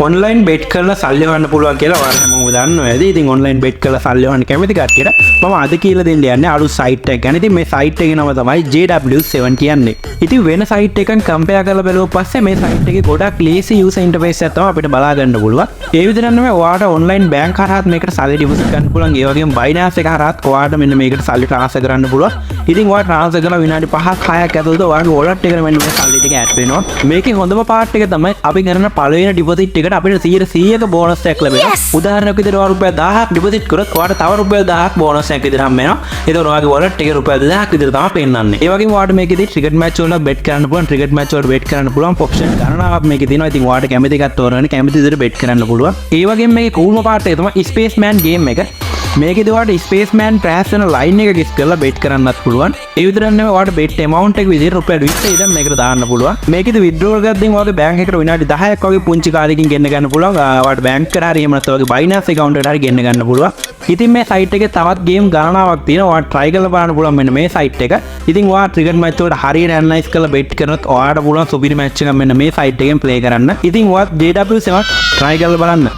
Online bet කරලා සල්ලි හොයන්න පුළුවන් කියලා ඔයාලා හැමෝම දන්නවා ඇති. ඉතින් ඔන්ලයින් බෙට් කරලා සල්ලි හොයන්න කැමති කට්ටියට මම අද කියලා දෙන්න යන්නේ අලුත් සයිට් එකක් ගැන. ඉතින් මේ සයිට් එකේ නම තමයි JW7 කියන්නේ. ඉතින් වෙන සයිට් එකෙන් කම්පෙයාර් කරලා බැලුවා පස්සේ මේ සයිට් එකේ ගොඩක් ලේසි යූසර් ඉන්ටර්ෆේස් එකක් තමයි අපිට බලා ගන්න පුළුවන්. ඒ විදිහට නෙමෙයි ඔයාට ඔන්ලයින් බැංක් හරහාත් මේකට සල්ලි ඩිපොසිට් කරන්න පුළුවන්. ඒ වගේම Binance එක හරහාත් ඔයාට මෙන්න මේකට සල්ලි ට්‍රාන්ස්ෆර් කරන්න පුළුවන්. ඉතින් ඔයා ට්‍රාන්ස්ෆර් කරලා විනාඩි 5ක් 6ක් ඇතුළත ඔයාගේ වොලට් එකට මෙන්න මේ සල්ලි ටික ඇඩ් වෙනවා. මේකේ හොඳම පාර්ට් එක තමයි අපි කරන පළවෙනි ඩිපොසිට් එකට අපිට 100ක බෝනස් එකක් ලැබෙනවා. උදාහරණයක් විදිහට ඔයා රුපියල් 1000ක් ඩිපොසිට් කරොත් ඔයාට තව රුපියල් 1000ක් බෝනස් එකක් විදිහට හම්බ වෙනවා. ඒක ඔයාගේ වොලට් එකේ රුපියල් 2000ක් විදිහට තමයි පෙන්නන්නේ. ඒ වගේම ඔයාට මේකෙදි ක්‍රිකට් මැච් වල බෙට් කරන්න පුළුවන්. ක්‍රිකට් මැච් වල බෙට් කරන්න පුළුවන් ඔප්ෂන් ගණනාවක් මේකේ තියෙනවා. ඉතින් ඔයාට කැමති එකක් තෝරගෙන කැමති විදිහට බෙට් කරන්න පුළුවන්. ඒ වගේම මේකේ කූල්ම පාර්ට් එක තමයි ස්පේස්මෑන් ගේම් එක. මේකෙදි ඔයාට ස්පේස්මෑන් ක්‍රෑෂ් වෙන ලයින් එක ගිස් කරලා බෙට් කරන්නත් පුළුවන්. ඒ විතරක් නෙවෙයි ඔයාට බෙට් amount එක විදිහට රුපියල් 20 ඉඳන් මේකට දාන්න පුළුවන්. මේකෙදි withdrawal ගද්දී ඔයාගේ බැංක් එකට විනාඩි 10ක් වගේ පුංචි කාලෙකින් ගෙන්න ගන්න පුළුවන්. ඔයාට බැංක් කරා හරි එහෙම නැත්නම් ඔයාගේ Binance account එකට හරි ගෙන්න ගන්න පුළුවන්. ඉතින් මේ සයිට් එකේ තවත් ගේම් ගණනාවක් තියෙනවා. ඔයාට try කරලා බලන්න පුළුවන් මෙන්න මේ සයිට් එක. ඉතින් ඔයා ක්‍රිකට් මැච් වලට හරියට ඇනලයිස් කරලා බෙට් කරනොත් ඔයාට පුළුවන් සුපිරි මැච් එකක් මෙන්න මේ සයිට් එකෙන් ප්ලේ කරන්න. ඉතින් ඔයාත් JW7 try කරලා බලන්න.